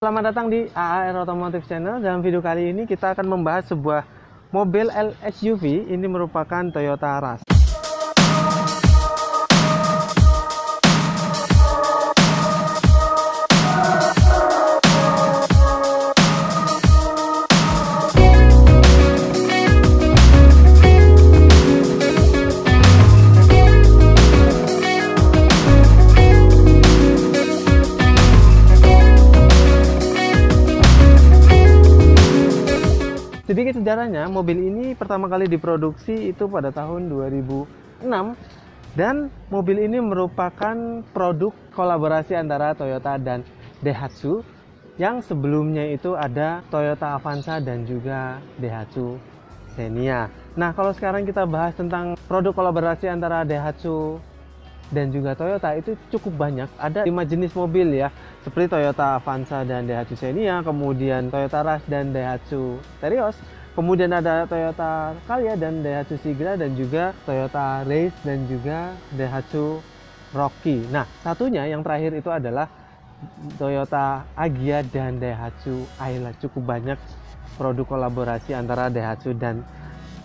Selamat datang di AAR Automotive Channel. Dalam video kali ini kita akan membahas sebuah mobil SUV. Ini merupakan Toyota Rush. Sedikit sejarahnya, mobil ini pertama kali diproduksi itu pada tahun 2006 dan mobil ini merupakan produk kolaborasi antara Toyota dan Daihatsu, yang sebelumnya itu ada Toyota Avanza dan juga Daihatsu Xenia. Nah, kalau sekarang kita bahas tentang produk kolaborasi antara Daihatsu dan juga Toyota, itu cukup banyak. Ada 5 jenis mobil ya, seperti Toyota Avanza dan Daihatsu Xenia, kemudian Toyota Rush dan Daihatsu Terios, kemudian ada Toyota Calya dan Daihatsu Sigra, dan juga Toyota Race dan juga Daihatsu Rocky. Nah, satunya yang terakhir itu adalah Toyota Agya dan Daihatsu Ayla. Cukup banyak produk kolaborasi antara Daihatsu dan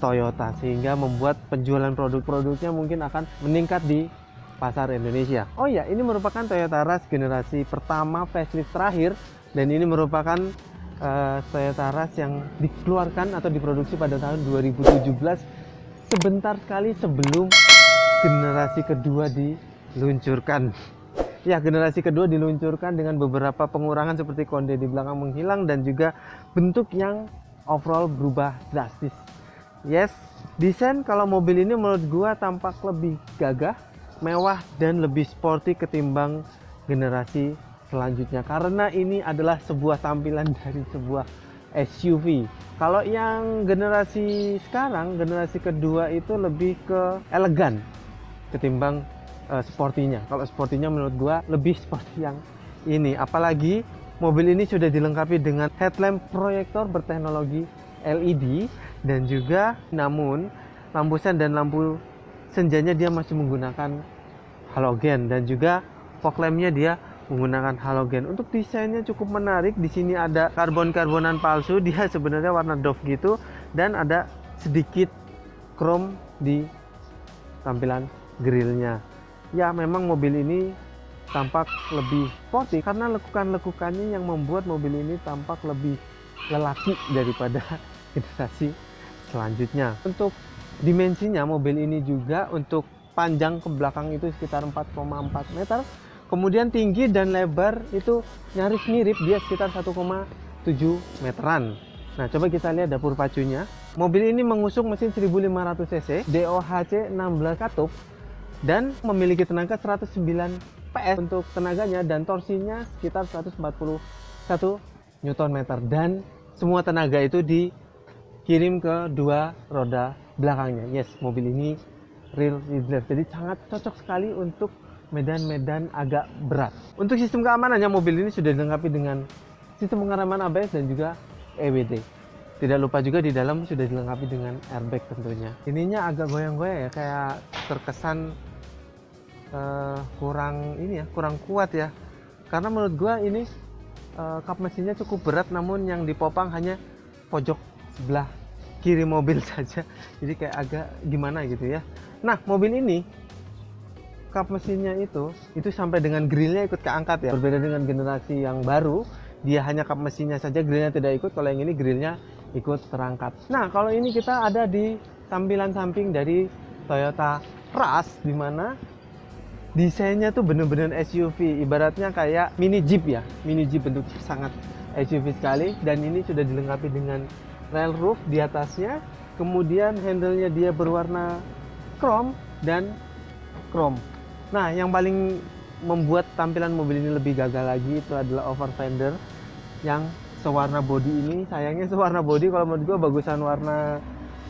Toyota, sehingga membuat penjualan produk-produknya mungkin akan meningkat di pasar Indonesia. Oh ya, ini merupakan Toyota Rush generasi pertama facelift terakhir, dan ini merupakan Toyota Rush yang dikeluarkan atau diproduksi pada tahun 2017, sebentar sekali sebelum generasi kedua diluncurkan. Ya, generasi kedua diluncurkan dengan beberapa pengurangan seperti konde di belakang menghilang dan juga bentuk yang overall berubah drastis. Yes, desain kalau mobil ini menurut gua tampak lebih gagah, mewah dan lebih sporty ketimbang generasi selanjutnya, karena ini adalah sebuah tampilan dari sebuah SUV. Kalau yang generasi sekarang, generasi kedua itu lebih ke elegan ketimbang sportinya. Kalau sportinya menurut gua lebih sporty yang ini, apalagi mobil ini sudah dilengkapi dengan headlamp proyektor berteknologi LED, dan juga namun lampu sen dan lampu senjanya dia masih menggunakan halogen, dan juga fog lampnya dia menggunakan halogen. Untuk desainnya cukup menarik. Di sini ada karbon-karbonan palsu, dia sebenarnya warna doff gitu, dan ada sedikit chrome di tampilan grillnya. Ya, memang mobil ini tampak lebih sporty karena lekukan-lekukannya yang membuat mobil ini tampak lebih lelaki daripada generasi selanjutnya. Untuk dimensinya, mobil ini juga untuk panjang ke belakang itu sekitar 4,4 meter, kemudian tinggi dan lebar itu nyaris mirip, dia sekitar 1,7 meteran. Nah, coba kita lihat dapur pacunya. Mobil ini mengusung mesin 1500 cc DOHC 16 katup dan memiliki tenaga 109 PS untuk tenaganya, dan torsinya sekitar 141 Nm, dan semua tenaga itu dikirim ke dua roda belakangnya. Yes, mobil ini rear wheel drive, jadi sangat cocok sekali untuk medan-medan agak berat. Untuk sistem keamanannya, mobil ini sudah dilengkapi dengan sistem pengereman ABS dan juga EWD. Tidak lupa juga di dalam sudah dilengkapi dengan airbag tentunya. Ininya agak goyang-goyang ya, kayak terkesan kurang kuat ya. Karena menurut gua ini kap mesinnya cukup berat, namun yang dipopang hanya pojok sebelah kiri mobil saja. Jadi kayak agak gimana gitu ya. Nah, mobil ini kap mesinnya itu sampai dengan grillnya ikut keangkat ya. Berbeda dengan generasi yang baru, dia hanya kap mesinnya saja, grillnya tidak ikut. Kalau yang ini grillnya ikut terangkat. Nah, kalau ini kita ada di tampilan samping dari Toyota Rush, dimana desainnya tuh bener-bener SUV, ibaratnya kayak mini Jeep ya. Mini Jeep, bentuknya sangat SUV sekali, dan ini sudah dilengkapi dengan rail roof di atasnya. Kemudian handle-nya dia berwarna chrome dan chrome. Nah, yang paling membuat tampilan mobil ini lebih gagah lagi itu adalah over fender yang sewarna body ini. Sayangnya sewarna body, kalau menurut gue bagusan warna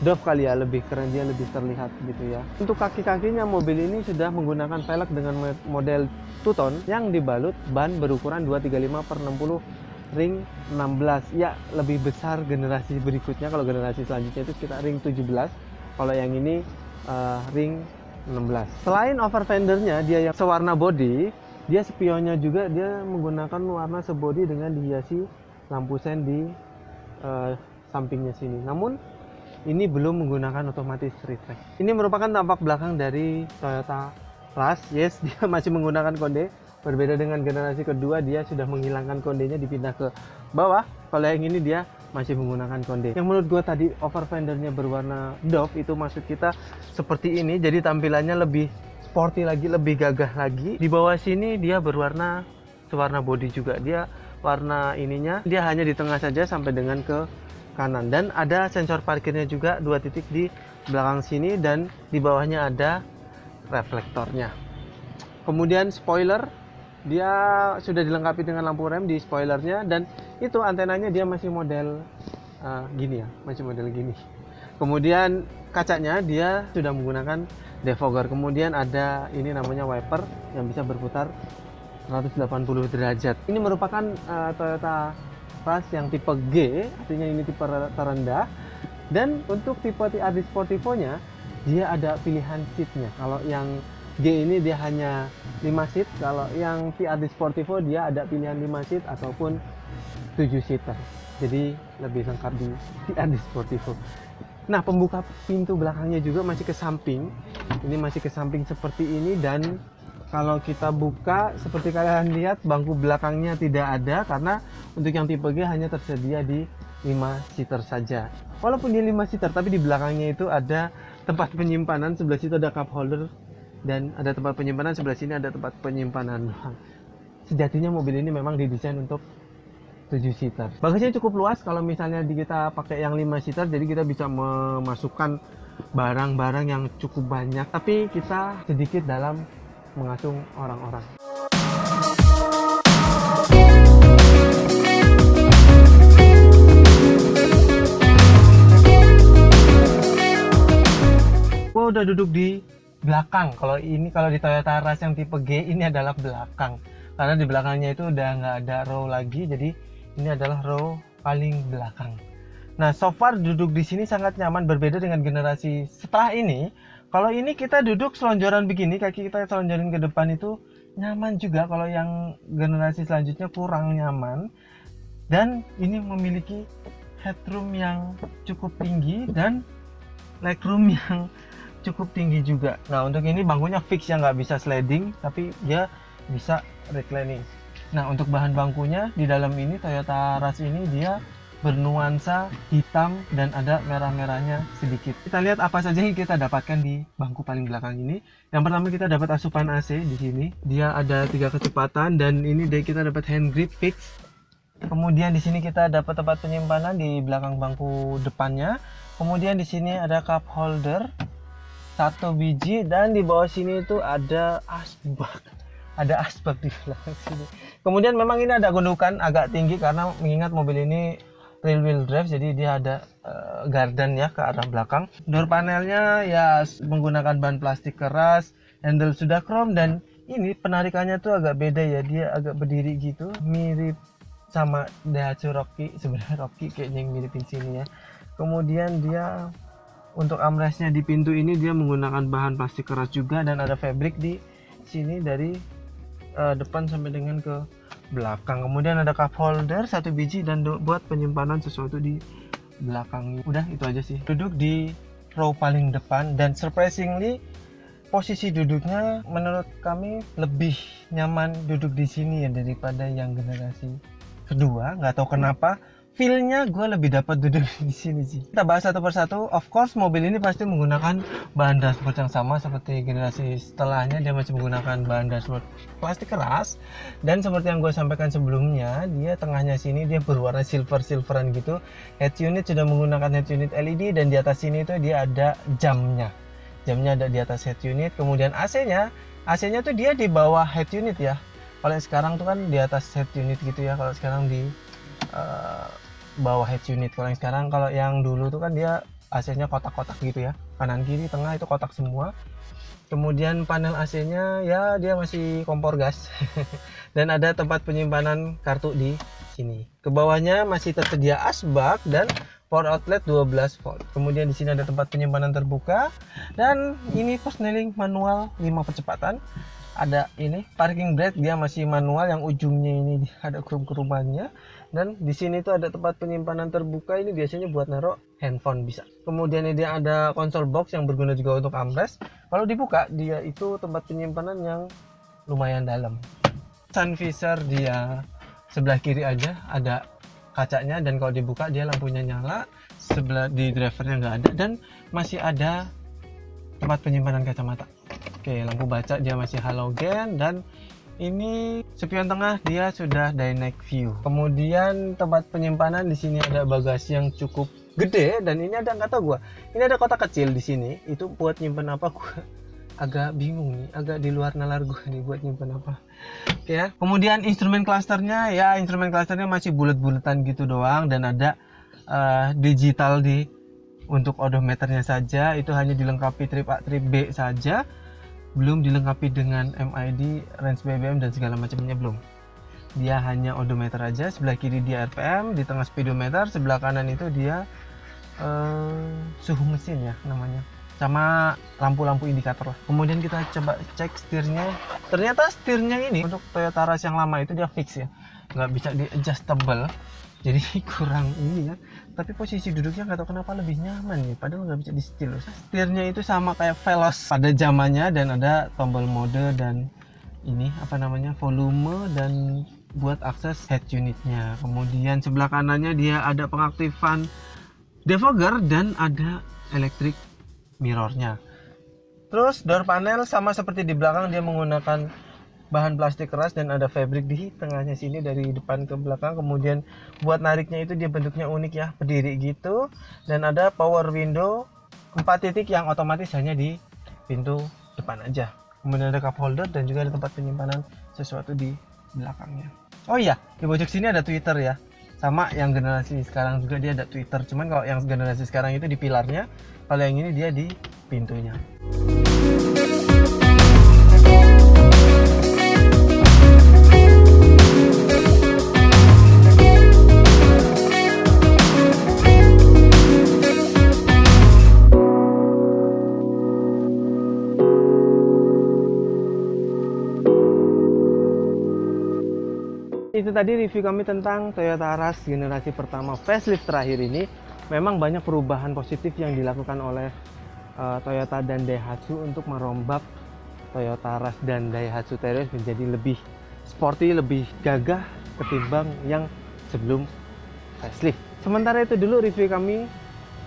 doff kali ya, lebih keren, dia lebih terlihat gitu ya. Untuk kaki-kakinya, mobil ini sudah menggunakan velg dengan model two-tone yang dibalut ban berukuran 235/60 ring 16. Ya, lebih besar generasi berikutnya. Kalau generasi selanjutnya itu sekitar ring 17, kalau yang ini ring 16. Selain over fendernya dia yang sewarna body, Dia spionnya juga dia menggunakan warna sebody dengan dihiasi lampu sen di sampingnya sini. Namun ini belum menggunakan otomatis retract. Ini merupakan tampak belakang dari Toyota Rush. Yes, dia masih menggunakan konde. Berbeda dengan generasi kedua, dia sudah menghilangkan kondenya, dipindah ke bawah. Kalau yang ini dia masih menggunakan konde. Yang menurut gue tadi over fendernya berwarna doff, itu maksud kita seperti ini. Jadi tampilannya lebih sporty lagi, lebih gagah lagi. Di bawah sini dia berwarna sewarna body juga. Dia warna ininya dia hanya di tengah saja sampai dengan ke kanan, dan ada sensor parkirnya juga 2 titik di belakang sini, dan di bawahnya ada reflektornya. Kemudian spoiler, dia sudah dilengkapi dengan lampu rem di spoilernya, dan itu antenanya dia masih model gini ya, masih model gini. Kemudian kacanya dia sudah menggunakan defogger. Kemudian ada ini namanya wiper yang bisa berputar 180 derajat. Ini merupakan Toyota Rush yang tipe G, artinya ini tipe terendah. Dan untuk tipe TRD Sportivo nya dia ada pilihan seatnya. Kalau yang G ini dia hanya 5 seat, kalau yang TRD Sportivo dia ada pilihan 5 seat ataupun 7 seater. Jadi lebih lengkap di TRD Sportivo. Nah, pembuka pintu belakangnya juga masih ke samping. Ini masih ke samping seperti ini, dan kalau kita buka seperti kalian lihat, bangku belakangnya tidak ada karena untuk yang tipe G hanya tersedia di 5 seater saja. Walaupun di 5 seater, tapi di belakangnya itu ada tempat penyimpanan. Sebelah situ ada cup holder dan ada tempat penyimpanan, sebelah sini ada tempat penyimpanan. Sejatinya mobil ini memang didesain untuk 7 seater. Bagasinya cukup luas kalau misalnya kita pakai yang 5 seater, jadi kita bisa memasukkan barang-barang yang cukup banyak, tapi kita sedikit dalam mengasung orang-orang. Gua udah duduk di belakang. Kalau di Toyota Rush yang tipe G ini adalah belakang, karena di belakangnya itu udah nggak ada row lagi, jadi ini adalah row paling belakang. Nah, so far duduk di sini sangat nyaman, berbeda dengan generasi setelah ini. Kalau ini kita duduk selonjoran begini, kaki kita selonjorin ke depan itu nyaman juga. Kalau yang generasi selanjutnya kurang nyaman. Dan ini memiliki headroom yang cukup tinggi dan legroom yang cukup tinggi juga. Nah, untuk ini bangkunya fix ya, nggak bisa sliding, tapi dia bisa reclining. Nah, untuk bahan bangkunya di dalam ini Toyota Rush ini dia bernuansa hitam dan ada merah-merahnya sedikit. Kita lihat apa saja yang kita dapatkan di bangku paling belakang ini. Yang pertama kita dapat asupan AC di sini. Dia ada 3 kecepatan dan ini kita dapat hand grip fix. Kemudian di sini kita dapat tempat penyimpanan di belakang bangku depannya. Kemudian di sini ada cup holder 1 biji, dan di bawah sini itu ada asbak. Ada asbak di belakang sini. Kemudian memang ini ada gundukan agak tinggi karena mengingat mobil ini rear wheel drive, jadi dia ada gardan ya ke arah belakang. Door panelnya ya menggunakan bahan plastik keras, handle sudah chrome, dan ini penarikannya tuh agak beda ya, dia agak berdiri gitu, mirip sama Daihatsu Rocky. Sebenarnya Rocky kayaknya yang miripin sini ya. Kemudian dia untuk armrestnya di pintu ini dia menggunakan bahan plastik keras juga, dan ada fabric di sini dari depan sampai dengan ke belakang. Kemudian ada cup holder 1 biji dan buat penyimpanan sesuatu di belakangnya. Udah itu aja sih. Duduk di row paling depan, dan surprisingly posisi duduknya menurut kami lebih nyaman duduk di sini ya daripada yang generasi kedua. Nggak tahu kenapa, feel-nya gue lebih dapat duduk di sini sih. Kita bahas satu persatu. Of course mobil ini pasti menggunakan bahan dashboard yang sama seperti generasi setelahnya. Dia masih menggunakan bahan dashboard plastik keras, dan seperti yang gue sampaikan sebelumnya, dia tengahnya sini dia berwarna silveran gitu. Head unit sudah menggunakan head unit LED, dan di atas sini itu dia ada jamnya ada di atas head unit. Kemudian AC-nya tuh dia di bawah head unit ya. Kalau sekarang tuh kan di atas head unit gitu ya, kalau sekarang di bawah head unit. Kalau yang dulu tuh kan dia AC-nya kotak-kotak gitu ya, kanan kiri tengah itu kotak semua. Kemudian panel AC-nya ya dia masih kompor gas dan ada tempat penyimpanan kartu di sini. Ke bawahnya masih tersedia asbak dan power outlet 12 volt. Kemudian di sini ada tempat penyimpanan terbuka, dan ini persneling manual 5 percepatan. ada ini parking brake, dia masih manual, yang ujungnya ini ada keruman-kerumannya. Dan di sini tuh ada tempat penyimpanan terbuka, ini biasanya buat naruh handphone bisa. Kemudian ini dia ada console box yang berguna juga untuk armrest. Kalau dibuka dia itu tempat penyimpanan yang lumayan dalam. Sun visor dia sebelah kiri aja ada kacanya, dan kalau dibuka dia lampunya nyala. Sebelah di drivernya nggak ada, dan masih ada tempat penyimpanan kacamata. Oke, lampu baca dia masih halogen, dan ini spion tengah dia sudah dynamic view. Kemudian tempat penyimpanan di sini ada bagasi yang cukup gede, dan ini ada, nggak tahu gua, ini ada kotak kecil di sini. Itu buat nyimpen apa, gua agak bingung nih, agak di luar nalar gua nih buat nyimpen apa. Oke ya. Kemudian instrumen clusternya ya, instrumen clusternya masih bulat-bulatan gitu doang, dan ada digital untuk odometernya saja. Itu hanya dilengkapi trip A trip B saja, belum dilengkapi dengan MID, range BBM dan segala macamnya belum. Dia hanya odometer aja. Sebelah kiri dia RPM, di tengah speedometer, sebelah kanan itu dia suhu mesin ya namanya, sama lampu-lampu indikator lah. Kemudian kita coba cek setirnya. Ternyata setirnya ini untuk Toyota Rush yang lama itu dia fix ya, nggak bisa di adjustable, jadi kurang ini ya. Tapi posisi duduknya nggak tahu kenapa lebih nyaman nih, padahal nggak bisa di setir. Setirnya itu sama kayak Veloz pada zamannya, dan ada tombol mode dan ini apa namanya, volume, dan buat akses head unitnya. Kemudian sebelah kanannya dia ada pengaktifan defogger dan ada electric mirrornya. Terus door panel sama seperti di belakang, dia menggunakan bahan plastik keras dan ada fabric di tengahnya sini dari depan ke belakang. Kemudian buat nariknya itu dia bentuknya unik ya, berdiri gitu, dan ada power window 4 titik yang otomatis hanya di pintu depan aja. Kemudian ada cup holder dan juga ada tempat penyimpanan sesuatu di belakangnya. Oh iya, di pojok sini ada Twitter ya, sama yang generasi sekarang juga dia ada Twitter. Cuman kalau yang generasi sekarang itu di pilarnya, kalau yang ini dia di pintunya. Itu tadi review kami tentang Toyota Rush generasi pertama facelift terakhir ini. Memang banyak perubahan positif yang dilakukan oleh Toyota dan Daihatsu untuk merombak Toyota Rush dan Daihatsu Terios menjadi lebih sporty, lebih gagah ketimbang yang sebelum facelift. Sementara itu dulu review kami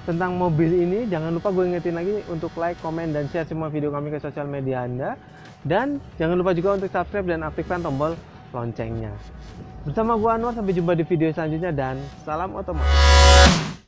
tentang mobil ini. Jangan lupa gue ingetin lagi untuk like, komen, dan share semua video kami ke sosial media Anda. Dan jangan lupa juga untuk subscribe dan aktifkan tombol loncengnya. Bersama gua Anwar, sampai jumpa di video selanjutnya, dan salam otomotif.